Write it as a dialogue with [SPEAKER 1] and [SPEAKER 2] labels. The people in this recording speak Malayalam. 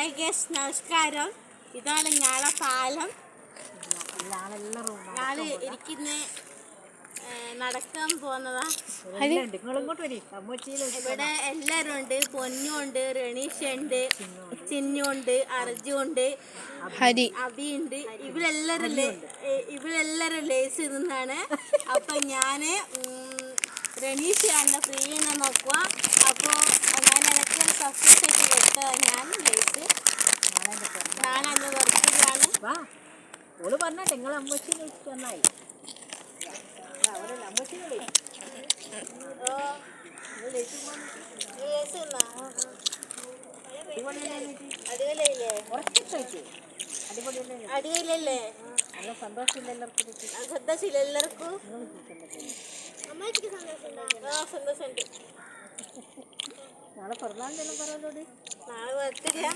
[SPEAKER 1] ഹായ് ഗേസ്, നമസ്കാരം. ഇതാണ് ഞങ്ങളെ പാലം. ഞാള് ഇരിക്കുന്ന നടക്കാൻ പോകുന്നതാ. ഇവിടെ എല്ലാരും ഉണ്ട്. പൊന്നുണ്ട്, റെണീഷുണ്ട്, ചിന്നുണ്ട്, അർജുണ്ട്, അബിയുണ്ട്. ഇവരെല്ലാരും ലേസ് നിന്നാണ്. അപ്പൊ ഞാന് റെണീഷ് ആണ് ഫ്രീ എന്ന് നോക്കുക. അപ്പോൾ ഞാൻ ഇടയ്ക്ക് സബ്സ്ക്രൈബ് വെച്ചത് ഞാൻ ലേസ് നാളെ ബർത്ത്ഡേയാണ്.
[SPEAKER 2] ഓള് പറഞ്ഞാട്ടെ നിങ്ങൾ അമ്മച്ചിനെ നന്നായി
[SPEAKER 1] അടിപൊളിയല്ലേ?
[SPEAKER 2] നല്ല സന്തോഷമില്ല എല്ലാവർക്കും.
[SPEAKER 1] സന്തോഷമില്ല എല്ലാവർക്കും. സന്തോഷമുണ്ട്.
[SPEAKER 2] നാളെ പിറന്നാളിൻ്റെ എല്ലാം പറയുന്നോട്
[SPEAKER 1] നാളെ ബർത്ത്ഡേയാ.